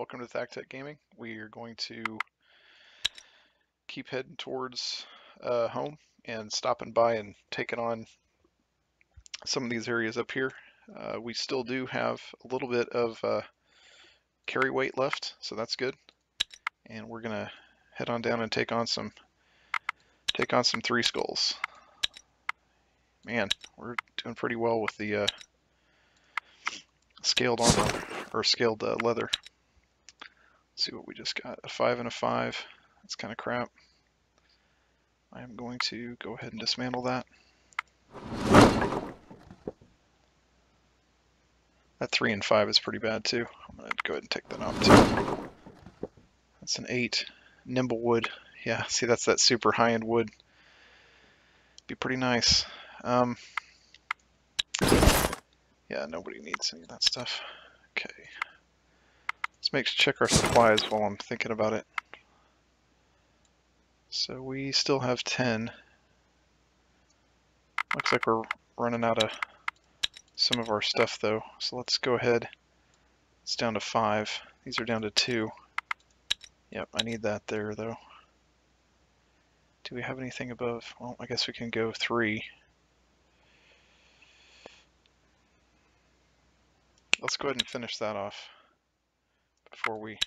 welcome to thakTECH.gaming. We are going to keep heading towards home and stopping by and taking on some of these areas up here. We still do have a little bit of carry weight left, so that's good. And we're gonna head on down and take on some three skulls. Man, we're doing pretty well with the scaled armor or scaled leather. Let's see what we just got. A 5 and a 5. That's kind of crap. I am going to go ahead and dismantle that. That 3 and 5 is pretty bad too. I'm going to go ahead and take that off too. That's an 8. Nimble wood. Yeah, see, that's that super high-end wood. Be pretty nice. Yeah, nobody needs any of that stuff. Okay. Let's check our supplies while I'm thinking about it. So we still have 10. Looks like we're running out of some of our stuff though. So let's go ahead. It's down to 5. These are down to 2. Yep, I need that there though. Do we have anything above? Well, I guess we can go 3. Let's go ahead and finish that off before we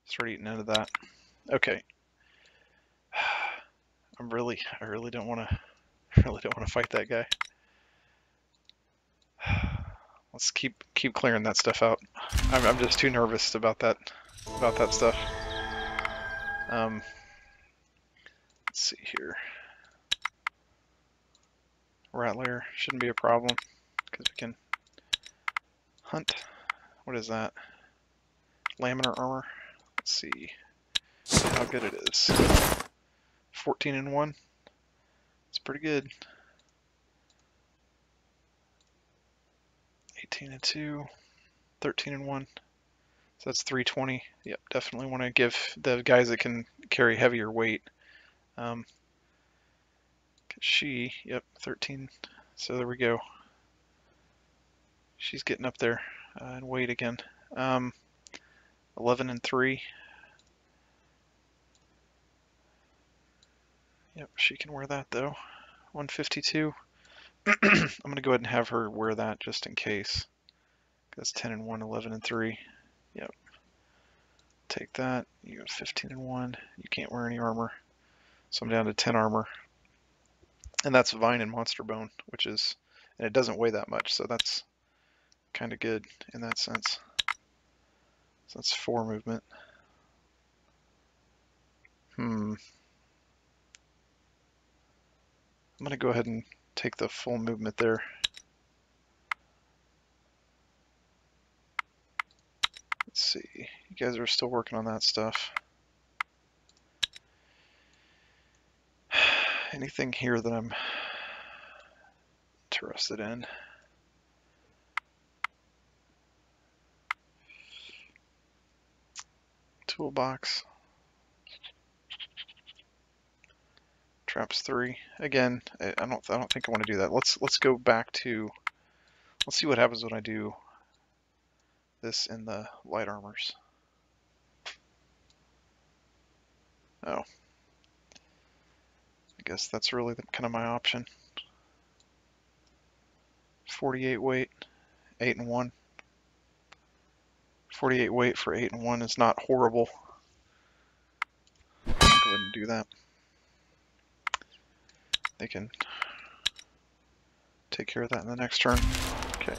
start eating into that. Okay. I really don't want to fight that guy. Let's keep clearing that stuff out. I'm just too nervous about that stuff. Let's see here. Rat lair shouldn't be a problem because we can hunt. What is that? Laminar armor. Let's see how good it is. 14 and 1. It's pretty good. 18 and 2. 13 and 1. So that's 320. Yep, definitely want to give the guys that can carry heavier weight. Yep, 13. So there we go. She's getting up there in weight again. 11 and 3. Yep, she can wear that though. 152. I'm going to go ahead and have her wear that just in case. That's 10 and 1, 11 and 3. Yep. Take that. You got 15 and 1. You can't wear any armor. So I'm down to 10 armor. And that's Vine and Monster Bone, and it doesn't weigh that much, so that's kind of good in that sense. So that's 4 movement. I'm going to go ahead and take the full movement there. Let's see. You guys are still working on that stuff. Anything here that I'm interested in? Toolbox. Traps 3. Again, I don't think I want to do that. Let's go back to. Let's see what happens when I do this in the light armors. Oh. I guess that's really kind of my option. 48 weight, 8 and 1. 48 weight for 8 and 1 is not horrible. I'll go ahead and do that. They can take care of that in the next turn. Okay.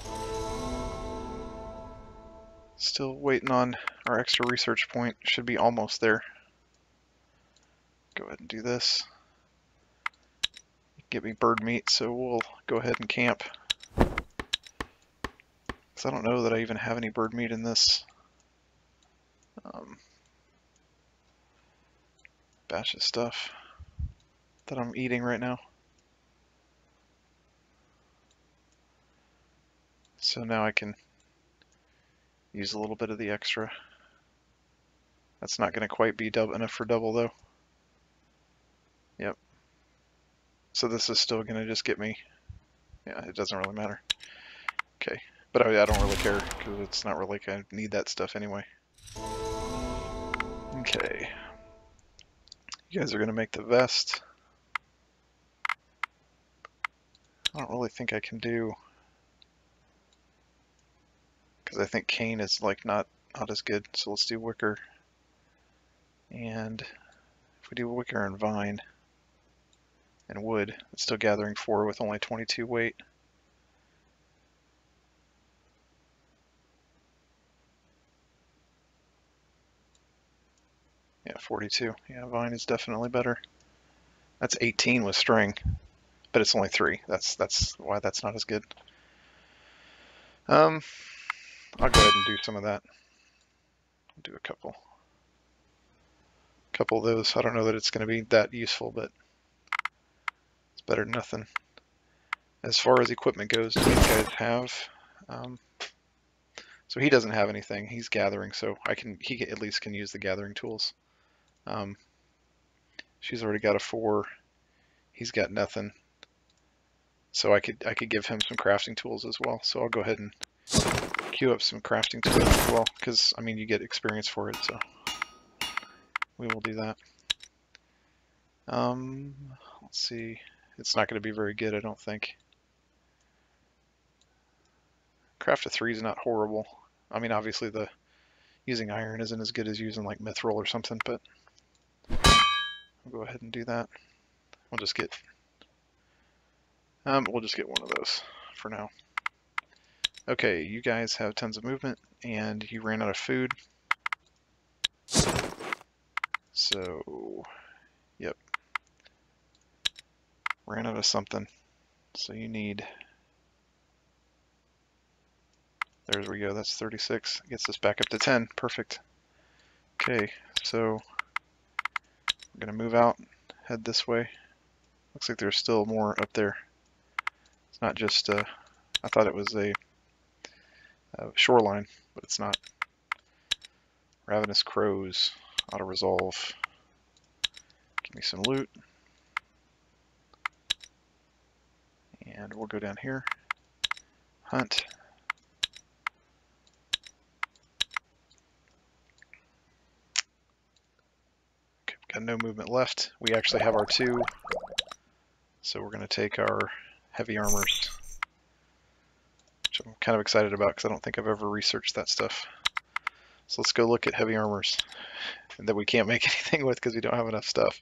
Still waiting on our extra research point. Should be almost there. Go ahead and do this. Get me bird meat, so we'll go ahead and camp. Because I don't know that I even have any bird meat in this batch of stuff that I'm eating right now. So now I can use a little bit of the extra. That's not going to quite be enough for double though. Yep. So this is still going to just get me. Yeah, it doesn't really matter. Okay. But I don't really care because it's not really like I need that stuff anyway. Okay. You guys are going to make the vest. I don't really think I can do, because I think cane is like not as good. So let's do wicker. And if we do wicker and vine and wood, it's still gathering 4 with only 22 weight. Yeah, 42. Yeah, vine is definitely better. That's 18 with string, but it's only 3. That's why that's not as good. I'll go ahead and do some of that. I'll do a couple of those. I don't know that it's going to be that useful, but it's better than nothing. As far as equipment goes, do these guys have? So he doesn't have anything. He's gathering, so he at least can use the gathering tools. She's already got a 4. He's got nothing. So I could give him some crafting tools as well. So I'll go ahead and queue up some crafting tools as well, because I mean you get experience for it. So we will do that. Let's see. It's not going to be very good, I don't think. Craft a 3 is not horrible. I mean, obviously using iron isn't as good as using like mithril or something, but I'll go ahead and do that. We'll just get one of those for now. Okay, you guys have tons of movement, and you ran out of food. So, yep. Ran out of something. So you need... There we go, that's 36. Gets us back up to 10. Perfect. Okay, so we're going to move out, head this way. Looks like there's still more up there. It's not just, I thought it was a shoreline, but it's not. Ravenous crows, auto-resolve. Give me some loot. And we'll go down here. Hunt. Okay, we've got no movement left. We actually have our 2. So we're going to take our heavy armors, which I'm kind of excited about because I don't think I've ever researched that stuff. So let's go look at heavy armors that we can't make anything with because we don't have enough stuff.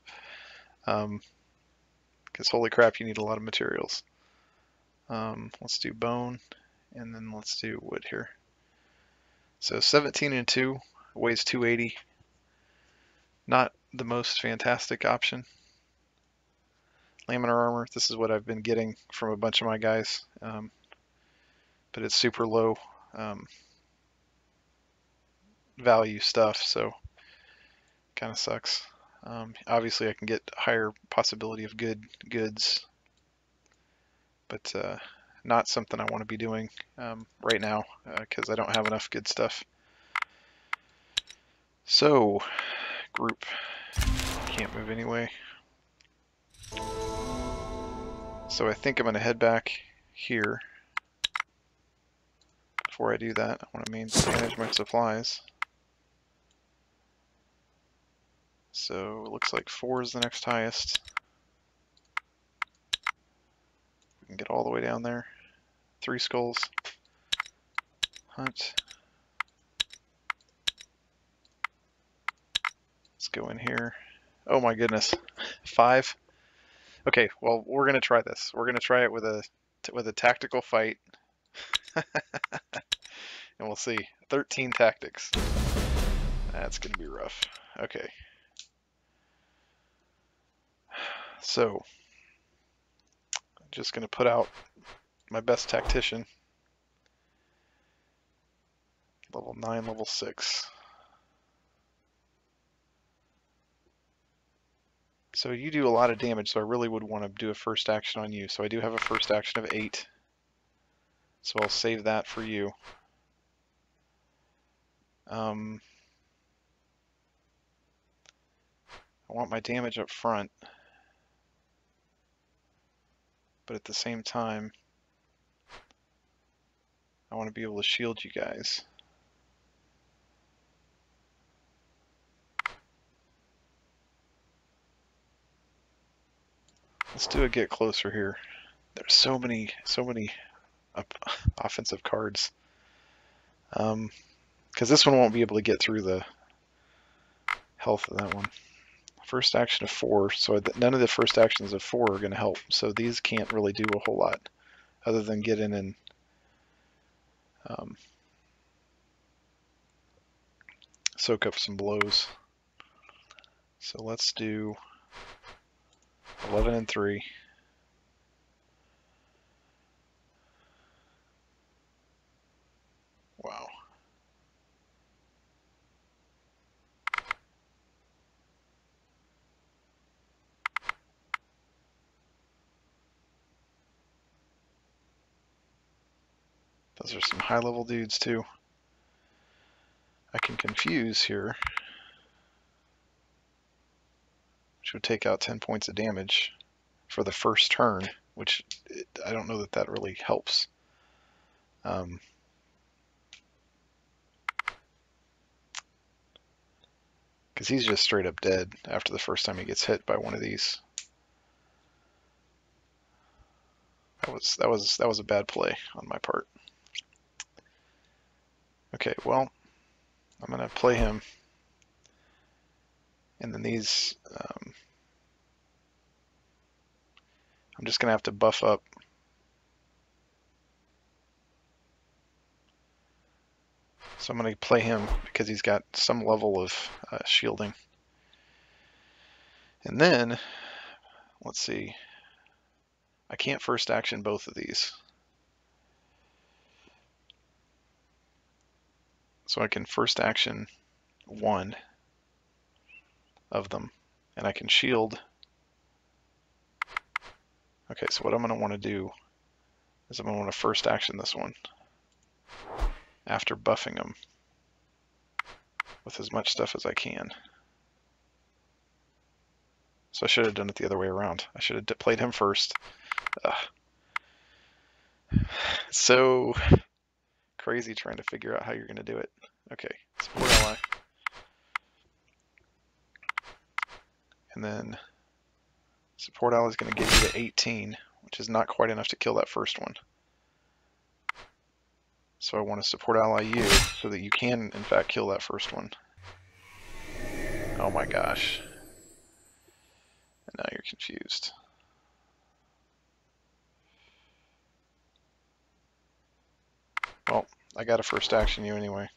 Because holy crap, you need a lot of materials. Let's do bone, and then let's do wood here. So 17 and 2, weighs 280. Not the most fantastic option. Laminar armor, this is what I've been getting from a bunch of my guys, but it's super low value stuff, so kind of sucks. Obviously I can get higher possibility of good goods, but not something I want to be doing right now because I don't have enough good stuff. So, group, can't move anyway. So I think I'm going to head back here. Before I do that, I want to manage my supplies. So it looks like 4 is the next highest. We can get all the way down there. 3 skulls. Hunt. Let's go in here. Oh my goodness. 5. Okay, well we're gonna try this. We're gonna try it with a tactical fight. And we'll see. 13 tactics. That's gonna be rough. Okay. So I'm just gonna put out my best tactician. Level 9, level 6. So you do a lot of damage, so I really would want to do a first action on you. So I do have a first action of 8. So I'll save that for you. I want my damage up front, but at the same time, I want to be able to shield you guys. Let's do a get closer here. There's so many offensive cards. Because this one won't be able to get through the health of that one. First action of 4, so none of the first actions of 4 are going to help. So these can't really do a whole lot other than get in and soak up some blows. So let's do 11 and 3. Wow. Those are some high-level dudes, too. I can confuse here, which would take out 10 points of damage for the first turn, which I don't know that really helps. Because he's just straight up dead after the first time he gets hit by one of these. That was a bad play on my part. Okay, well, I'm gonna play him, and then these. I'm just gonna have to buff up. So I'm gonna play him because he's got some level of shielding. And then, let's see. I can't first action both of these. So I can first action one of them, and I can shield. Okay, so what I'm going to want to do is I'm going to want to first action this one after buffing him with as much stuff as I can. So I should have done it the other way around. I should have played him first. So crazy trying to figure out how you're going to do it. Okay, support ally. And then support ally is going to get you to 18, which is not quite enough to kill that first one. So I want to support ally you so that you can, in fact, kill that first one. Oh my gosh. And now you're confused. Well, I got to first action you anyway.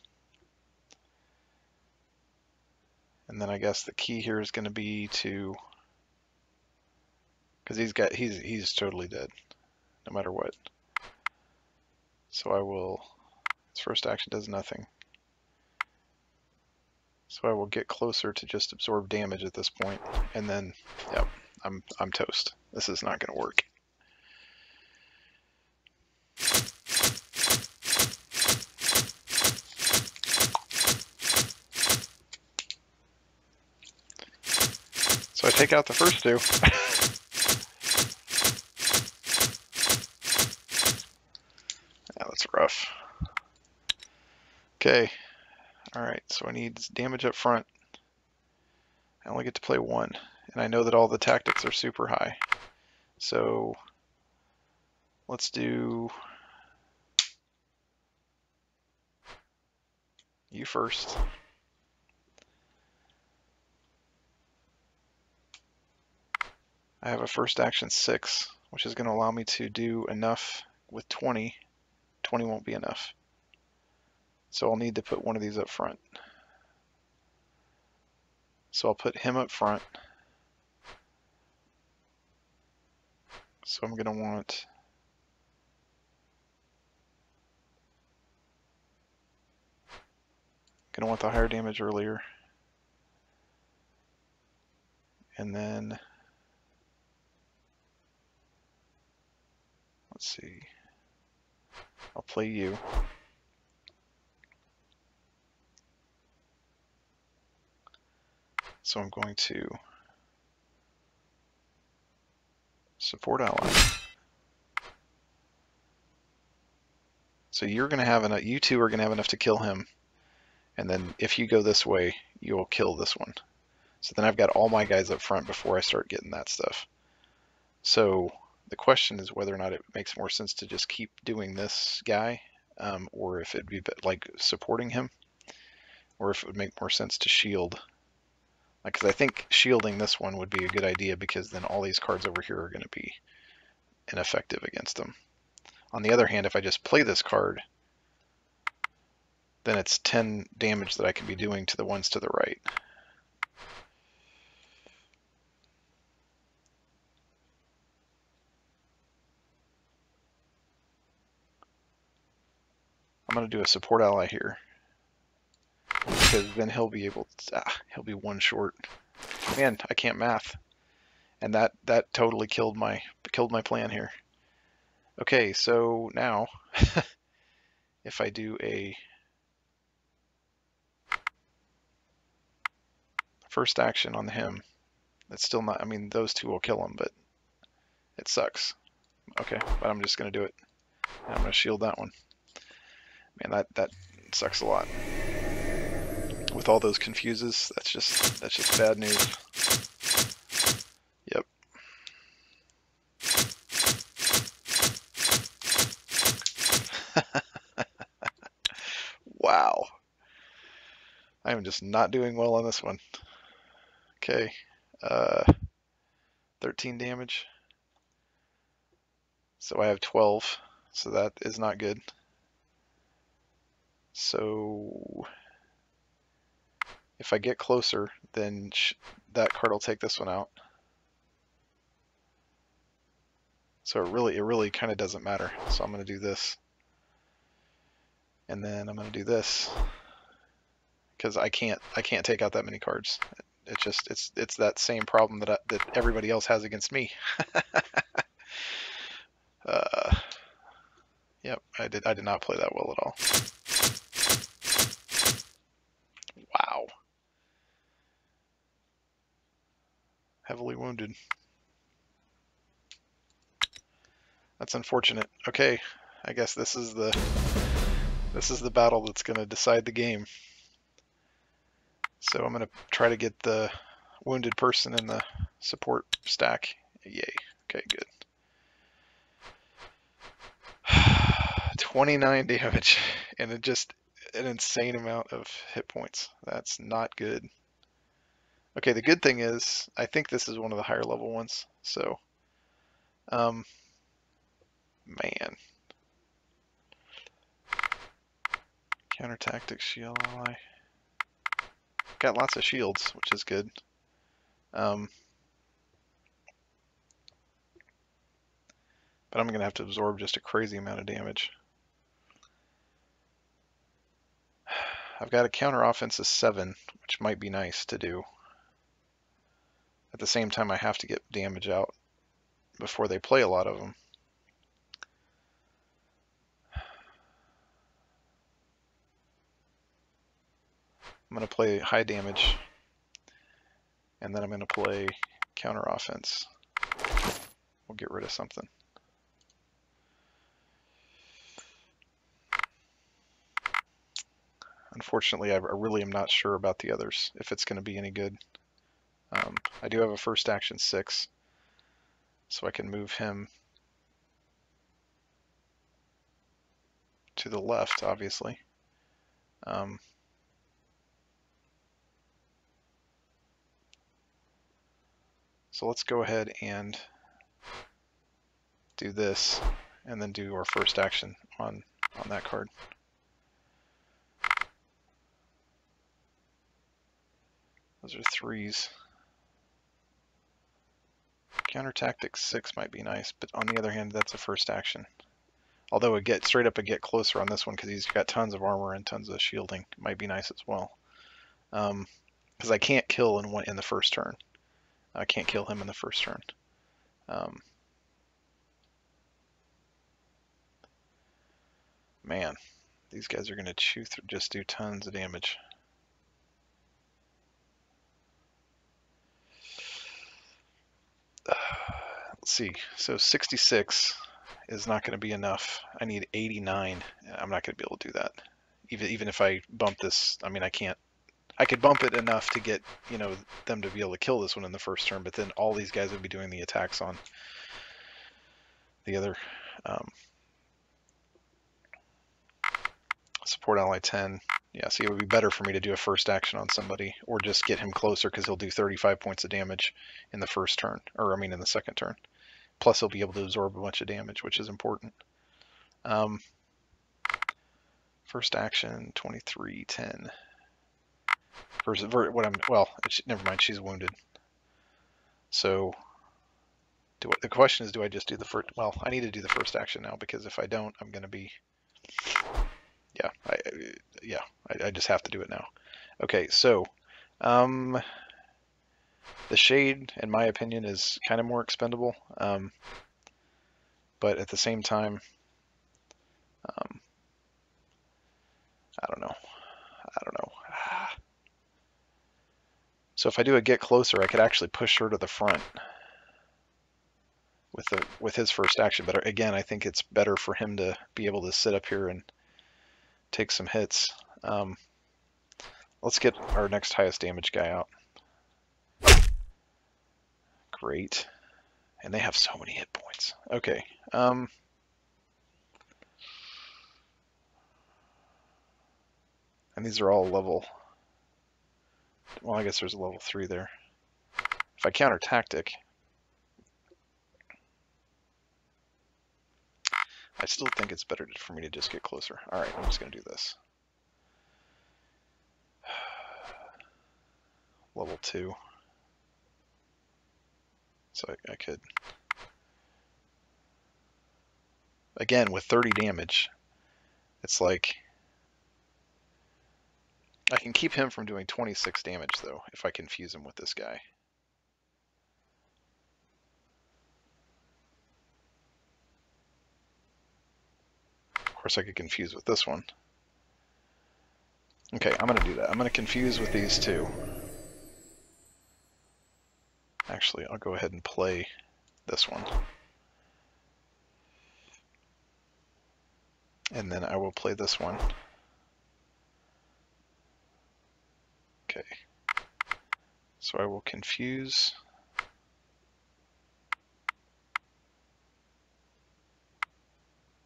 And then I guess the key here is going to be to, because he's totally dead, no matter what. So I will, his first action does nothing. So I will get closer to just absorb damage at this point, and then, yep, I'm toast. This is not going to work. So I take out the first two. Yeah, that's rough. Okay. Alright, so I need damage up front. I only get to play one, and I know that all the tactics are super high. So let's do you first. I have a first action 6, which is going to allow me to do enough with 20. 20 won't be enough. So I'll need to put one of these up front. So I'll put him up front. So I'm going to want the higher damage earlier. And then let's see. I'll play you. So I'm going to support ally. So you're going to have enough, you two are going to have enough to kill him. And then if you go this way, you will kill this one. So then I've got all my guys up front before I start getting that stuff. So the question is whether or not it makes more sense to just keep doing this guy, or if it'd be like supporting him, or if it would make more sense to shield. Because I think shielding this one would be a good idea, because then all these cards over here are going to be ineffective against him. On the other hand, if I just play this card, then it's 10 damage that I can be doing to the ones to the right. I'm going to do a support ally here, because then he'll be able to, he'll be one short. Man, I can't math. And that totally killed my plan here. Okay, so now if I do a first action on him, it's still not, I mean, those two will kill him, but it sucks. Okay, but I'm just going to do it. I'm going to shield that one. Man, that sucks a lot. With all those confuses, that's just bad news. Yep. Wow. I am just not doing well on this one. Okay. 13 damage. So I have 12. So that is not good. So if I get closer, then that card will take this one out. So it really kind of doesn't matter. So I'm going to do this. And then I'm going to do this, because I can't take out that many cards. It's that same problem that everybody else has against me. Yep, I did not play that well at all. Wow. Heavily wounded. That's unfortunate. Okay, I guess this is the battle that's going to decide the game. So I'm going to try to get the wounded person in the support stack. Yay. Okay, good. 29 damage, and just an insane amount of hit points. That's not good. Okay, the good thing is, I think this is one of the higher level ones. So, man. Counter tactics, shield ally. Got lots of shields, which is good. But I'm going to have to absorb just a crazy amount of damage. I've got a counter offense of 7, which might be nice to do. At the same time, I have to get damage out before they play a lot of them. I'm going to play high damage, and then I'm going to play counter offense. We'll get rid of something. Unfortunately, I really am not sure about the others, if it's going to be any good. I do have a first action 6, so I can move him to the left, obviously. So let's go ahead and do this, and then do our first action on that card. Those are 3s. Counter tactics 6 might be nice, but on the other hand, that's a first action. Although a get closer on this one, because he's got tons of armor and tons of shielding, might be nice as well. Because I can't kill in the first turn. I can't kill him in the first turn. Man, these guys are going to just do tons of damage. Let's see. So 66 is not going to be enough. I need 89. I'm not going to be able to do that. Even if I bump this, I mean, I can't. I could bump it enough to get, you know, them to be able to kill this one in the first turn, but then all these guys would be doing the attacks on the other support ally 10. Yeah, see, it would be better for me to do a first action on somebody, or just get him closer, because he'll do 35 points of damage in the first turn, or I mean in the second turn. Plus he'll be able to absorb a bunch of damage, which is important. First action, 23, 10. Never mind, she's wounded. So the question is, do I just do the first? Well, I need to do the first action now, because if I don't, I'm going to be, I just have to do it now. Okay, so the shade, in my opinion, is kind of more expendable, but at the same time, I don't know. So if I do a get closer, I could actually push her to the front with his first action. But again, I think it's better for him to be able to sit up here and take some hits. Let's get our next highest damage guy out. Great. And they have so many hit points. Okay. And these are all level. Well, I guess there's a level 3 there. If I counter tactic, I still think it's better for me to just get closer. Alright, I'm just going to do this. Level 2. So I could... Again, with 30 damage, it's like... I can keep him from doing 26 damage, though, if I confuse him with this guy. Of course, I could confuse with this one. Okay, I'm going to do that. I'm going to confuse with these two. Actually, I'll go ahead and play this one. And then I will play this one. Okay. So I will confuse.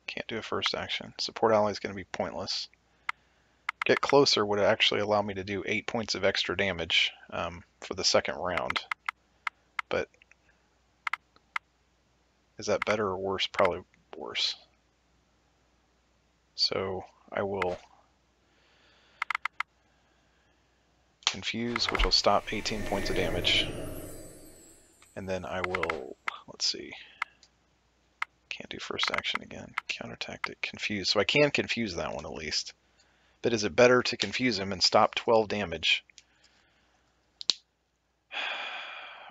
Can't do a first action. Support ally is going to be pointless. Get closer would actually allow me to do 8 points of extra damage for the second round. But is that better or worse? Probably worse. So I will confuse, which will stop 18 points of damage. And then I will, let's see, can't do first action again. Counter tactic, confuse. So I can confuse that one at least. But is it better to confuse him and stop 12 damage,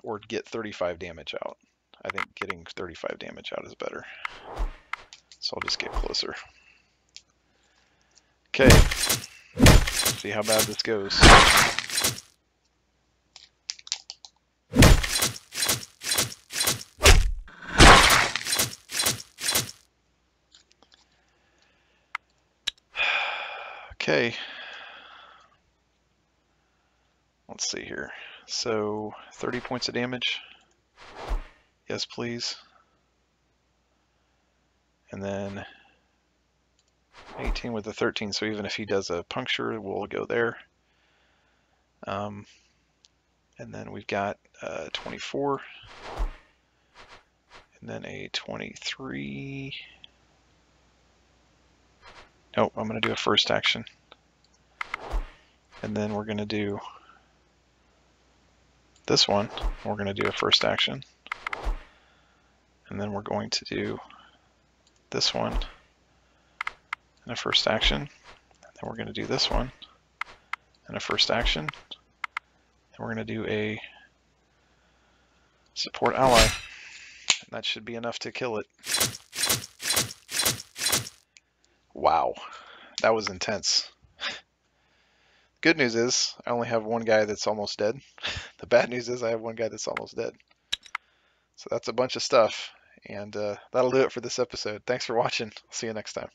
or get 35 damage out? I think getting 35 damage out is better. So I'll just get closer. Okay, see how bad this goes. Okay, let's see here. So 30 points of damage. Yes, please. And then 18 with the 13, so even if he does a puncture, we'll go there. And then we've got 24, and then a 23. Nope, I'm going to do a first action. And then we're going to do this one. We're going to do a first action. And then we're going to do this one and a first action. And then we're going to do this one and a first action. And we're going to do a support ally. And that should be enough to kill it. Wow, that was intense. Good news is I only have one guy that's almost dead. The bad news is I have one guy that's almost dead. So that's a bunch of stuff. And that'll do it for this episode. Thanks for watching. See you next time.